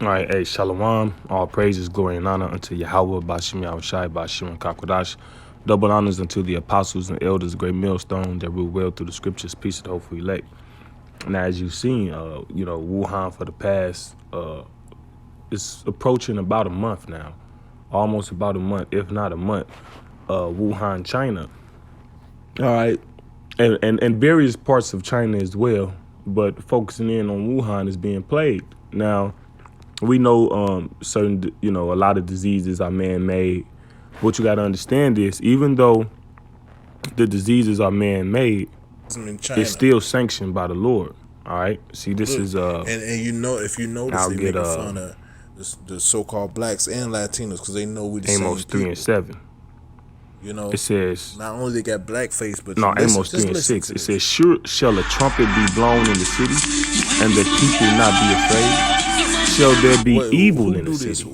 All right, hey, Shalom. All praises, glory, and honor unto Yahweh, Bashim Yahushai, Bashim and Kakodash. Double honors unto the apostles and elders, great millstone that rule well through the scriptures, peace to the hopeful elect. Now, as you've seen, Wuhan for the past, it's approaching about a month now, almost about a month, if not a month. Wuhan, China. All right, and various parts of China as well, but focusing in on Wuhan is being plagued now. We know certain, a lot of diseases are man-made. What you got to understand is, even though the diseases are man-made, it's still sanctioned by the Lord. All right. See, this is and if you notice, they making fun of the so-called blacks and Latinos because they know we the Amos same 3:7. It says not only they got blackface, but Amos 3:6. It says, "Sure shall a trumpet be blown in the city, and the people not be afraid. Shall there be evil in the city,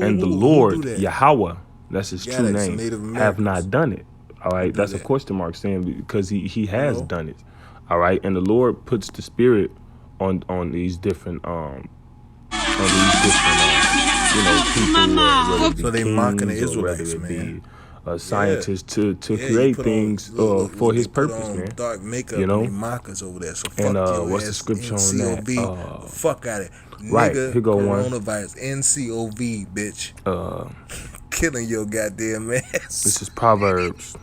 and the Lord Yahweh, that's his true name, have not done it." All right, that's a question mark saying because he has done it. All right, and the Lord puts the spirit on these different people, so they mocking the Israelites, man. Scientists to create things for his purpose, man. Dark makeup, and mock us over there. So fuck and your what's ass, the scripture NCOV, on that? Fuck out it, right? Nigga, Here go coronavirus, NCOV, bitch. Killing your goddamn ass. This is Proverbs.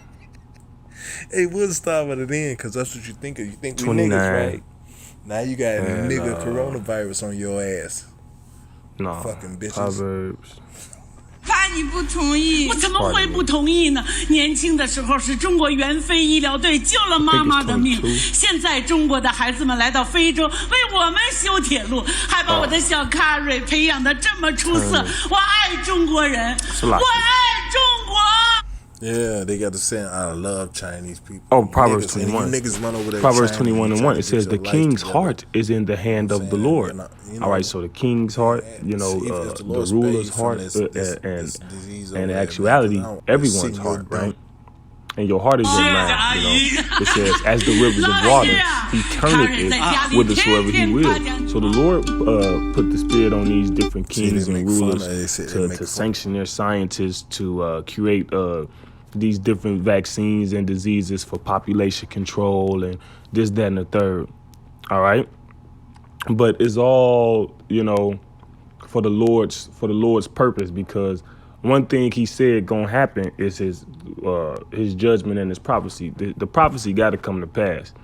Hey, we'll start at it in, cause that's what you think. You think we niggas, right? Now you got nigga coronavirus on your ass. No, fucking bitches. Proverbs. 爸，你不同意？我怎么会不同意呢？年轻的时候是中国援非医疗队救了妈妈的命，现在中国的孩子们来到非洲为我们修铁路，还把我的小卡瑞培养得这么出色。我爱中国人，我爱中国。Yeah, they got to say, I love Chinese people. Oh, Proverbs 21. Niggas run over there. Proverbs 21:1. It says the king's heart is in the hand of the Lord. All right, so the king's heart, the ruler's heart, and actuality, everyone's heart, right? And your heart is your mind, It says, as the rivers of water, he turneth it whithersoever he will. So the Lord put the spirit on these different kings and rulers to sanction their scientists to create these different vaccines and diseases for population control and this, that, and the third. All right. But it's all, for the Lord's purpose, because one thing he said gonna happen is his judgment and his prophecy. The prophecy got to come to pass.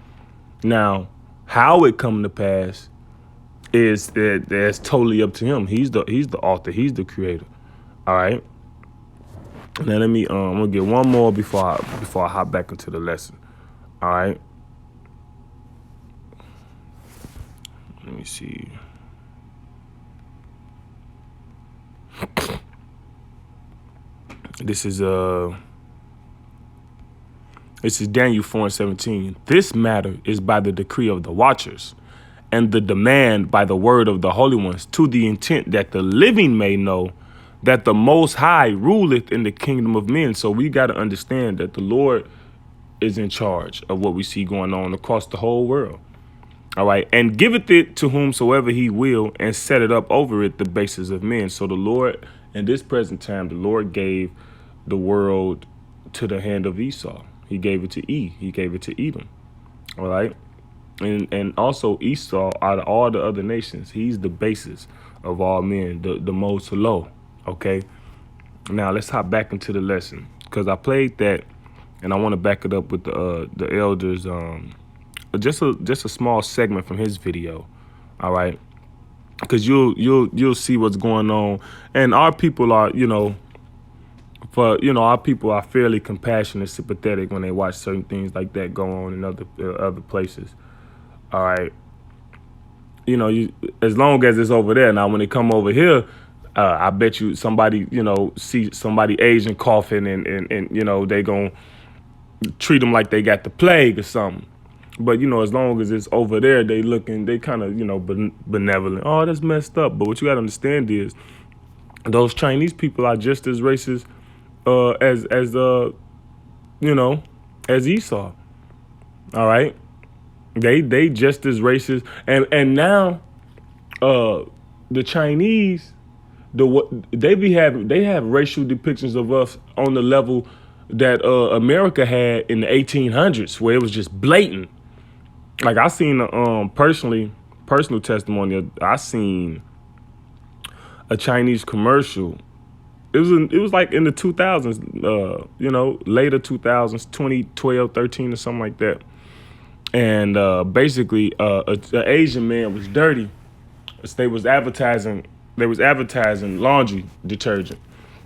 Now, how it come to pass is that's totally up to him. He's the author. He's the creator. All right. Now let me I'm gonna get one more before I hop back into the lesson. All right. Let me see. This is Daniel 4:17. This matter is by the decree of the watchers, and the demand by the word of the holy ones, to the intent that the living may know that the Most High ruleth in the kingdom of men. So we got to understand that the Lord is in charge of what we see going on across the whole world. All right. And giveth it to whomsoever he will, and set it up over it the basis of men. So the Lord, in this present time, the Lord gave the world to the hand of Esau. He gave it to He gave it to Edom. All right. And also Esau, out of all the other nations, he's the basis of all men, the most low. Okay. Now let's hop back into the lesson, because I played that and I want to back it up with the elders. Just a small segment from his video. All right. Because you'll see what's going on. And our people are, our people are fairly compassionate, sympathetic when they watch certain things like that go on in other places. All right. As long as it's over there. Now, when they come over here, I bet you somebody, see somebody Asian coughing and they gonna treat them like they got the plague or something. But, as long as it's over there, they kind of, benevolent. Oh, that's messed up. But what you got to understand is those Chinese people are just as racist as Esau. All right. They just as racist. And now the Chinese, they have racial depictions of us on the level that America had in the 1800s, where it was just blatant. Like I seen personal testimony. I seen a Chinese commercial. It was like in the 2000s, later 2000s, 2012, 13 or something like that. And basically, an Asian man was dirty. They was advertising laundry detergent,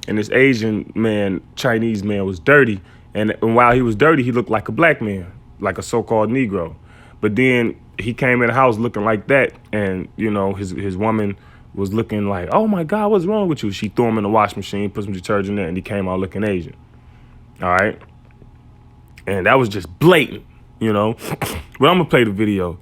and this Asian man, Chinese man, was dirty. And while he was dirty, he looked like a black man, like a so-called Negro. But then he came in the house looking like that, and his woman was looking like, oh my God, what's wrong with you? She threw him in the washing machine, put some detergent in there, and he came out looking Asian. All right, and that was just blatant, But I'm gonna play the video.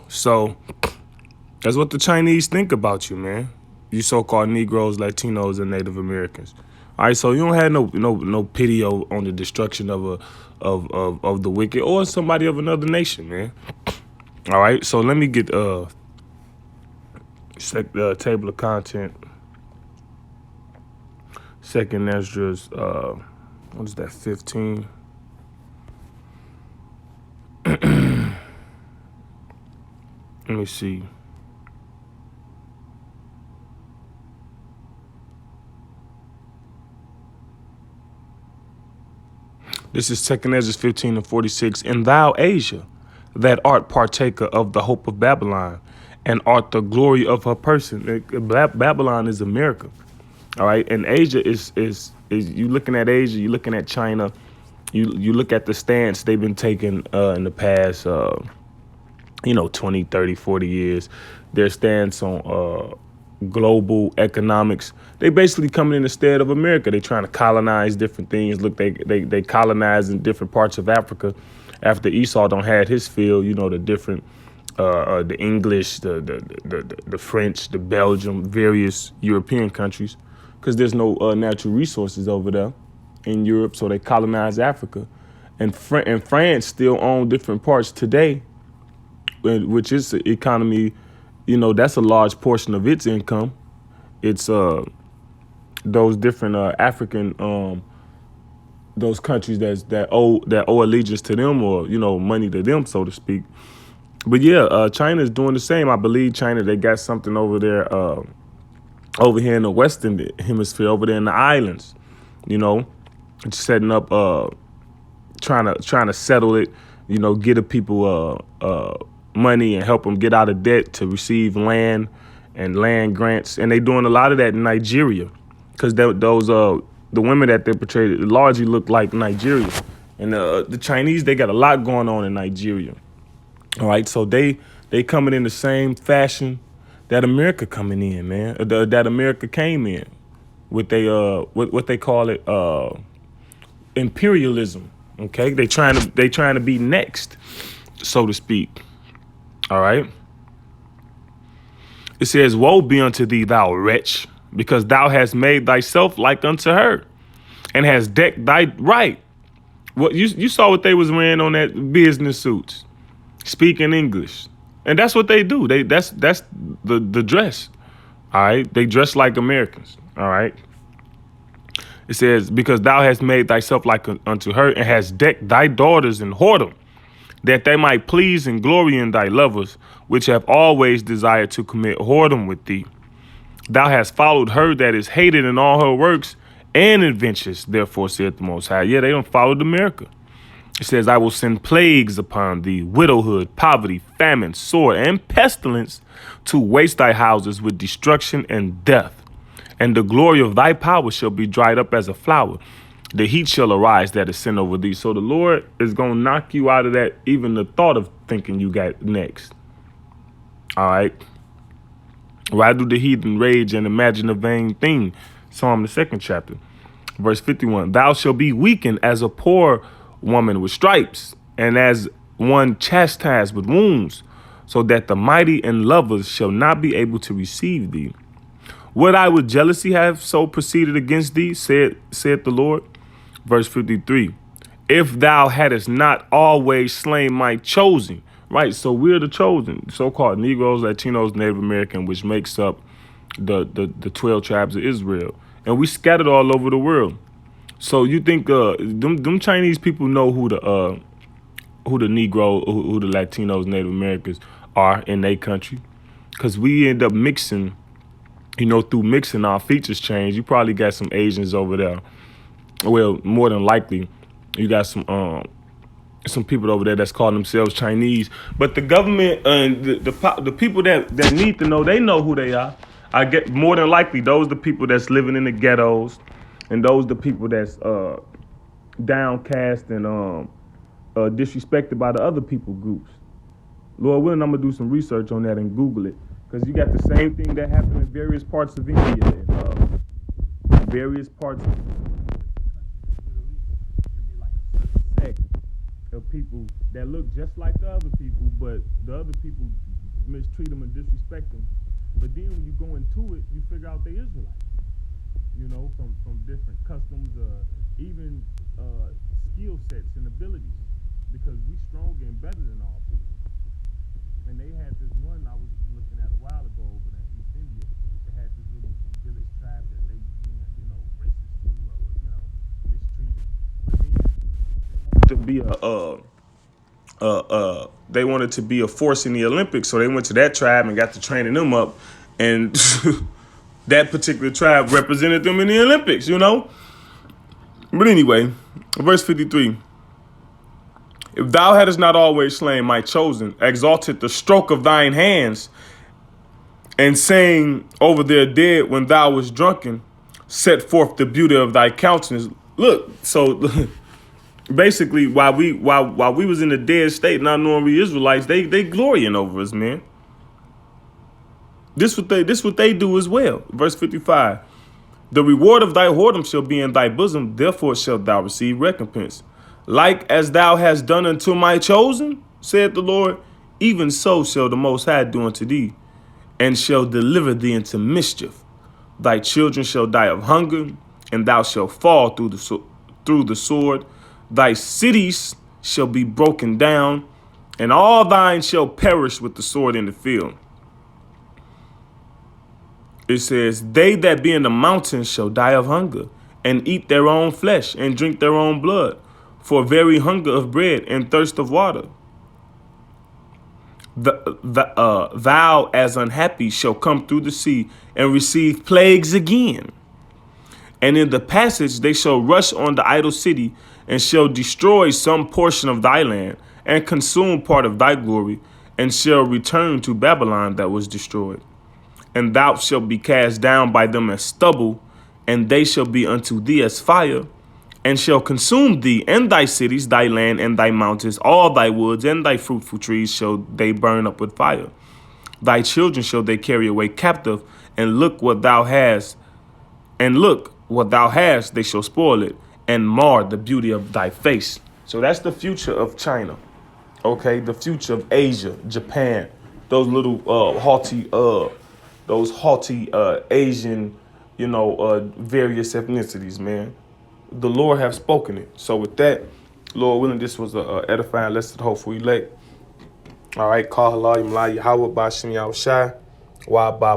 So that's what the Chinese think about you, man. You so-called Negroes, Latinos, and Native Americans. All right, so you don't have no pity on the destruction of the wicked or somebody of another nation, man. All right, so let me get the table of content. Second Esdras, what is that? 15. Let me see. This is 2 Esdras 15 and 46. And thou, Asia, that art partaker of the hope of Babylon, and art the glory of her person. Babylon is America. All right. And Asia is you looking at Asia, you looking at China, you look at the stance they've been taking in the past 20, 30, 40 years, their stance on global economics. They basically coming in the stead of America. They trying to colonize different things. Look, they colonize in different parts of Africa after Esau don't had his field, the different the English, the French, the Belgium, various European countries, because there's no natural resources over there in Europe, so they colonize Africa. And France still own different parts today, which is the economy, that's a large portion of its income. It's those different African those countries that owe allegiance to them, or money to them, so to speak. But yeah, China is doing the same. I believe China, they got something over there, over here in the Western Hemisphere, over there in the islands, setting up, trying to settle it, get the people money and help them get out of debt to receive land and land grants. And they doing a lot of that in Nigeria, because those the women that they portrayed largely look like Nigeria. And the Chinese, they got a lot going on in Nigeria. All right, so they coming in the same fashion that America coming in, man. That America came in with what they call it imperialism. Okay, they trying to be next, so to speak. All right. It says, "Woe be unto thee, thou wretch, because thou hast made thyself like unto her, and hast decked thy right." What you saw what they was wearing on that business suits, speaking English, and that's what they do. That's the dress. All right, they dress like Americans. All right. It says, "Because thou hast made thyself like unto her, and hast decked thy daughters in whoredom, that they might please and glory in thy lovers, which have always desired to commit whoredom with thee. Thou hast followed her that is hated in all her works and adventures, therefore saith the Most High." Yeah, they don't follow America. It says, "I will send plagues upon thee, widowhood, poverty, famine, sword, and pestilence, to waste thy houses with destruction and death. And the glory of thy power shall be dried up as a flower. The heat shall arise that is sent over thee." So the Lord is going to knock you out of that, even the thought of thinking you got next. All right. Why do the heathen rage and imagine a vain thing? Psalm the 2nd chapter, verse 51. "Thou shalt be weakened as a poor woman with stripes, and as one chastised with wounds, so that the mighty and lovers shall not be able to receive thee. Would I with jealousy have so proceeded against thee, saith the Lord." Verse 53. "If thou hadst not always slain my chosen." Right, so we're the chosen, so-called Negroes, Latinos, Native American, which makes up the 12 tribes of Israel. And we scattered all over the world. So you think them Chinese people know who the Negro, who the Latinos, Native Americans are in their country? Because we end up mixing, through mixing our features change. You probably got some Asians over there. Well, more than likely, you got some people over there that's calling themselves Chinese. But the government and the people that need to know, they know who they are. I get more than likely those the people that's living in the ghettos, and those the people that's downcast and disrespected by the other people groups. Lord willing, I'm gonna do some research on that and Google it, because you got the same thing that happened in various parts of India and various parts of of people that look just like the other people, but the other people mistreat them and disrespect them. But then when you go into it, you figure out they Israelites, from different customs, even skill sets and abilities, because we stronger and better than all people. And they had this one I was looking at a while ago over there in East India. They had this little village tribe that they being, racist to, or mistreated. But then they wanted to be a force in the Olympics, so they went to that tribe and got to training them up, and that particular tribe represented them in the Olympics, But anyway, verse 53. "If thou hadst not always slain my chosen, exalted the stroke of thine hands, and saying over their dead when thou wast drunken, set forth the beauty of thy countenance." Look, so basically, while we was in the dead state, not knowing we Israelites, they glorying over us, man. This what they do as well. Verse 55. "The reward of thy whoredom shall be in thy bosom, therefore shalt thou receive recompense. Like as thou hast done unto my chosen, saith the Lord, even so shall the Most High do unto thee, and shall deliver thee into mischief. Thy children shall die of hunger, and thou shalt fall through the sword. Thy cities shall be broken down, and all thine shall perish with the sword in the field." It says, "They that be in the mountains shall die of hunger, and eat their own flesh, and drink their own blood, for very hunger of bread and thirst of water. Thou as unhappy shall come through the sea, and receive plagues again. And in the passage they shall rush on the idol city, and shall destroy some portion of thy land, and consume part of thy glory, and shall return to Babylon that was destroyed. And thou shalt be cast down by them as stubble, and they shall be unto thee as fire, and shall consume thee and thy cities, thy land and thy mountains, all thy woods and thy fruitful trees shall they burn up with fire. Thy children shall they carry away captive, and look what thou hast, they shall spoil it, and mar the beauty of thy face. So that's the future of China. Okay, the future of Asia, Japan, those little haughty Asian, various ethnicities, man. The Lord have spoken it. So with that, Lord willing, this was a edifying lesson, hopefully elect. All right, call Allah, Yahweh, Bashim Yahushai, Wa Ba.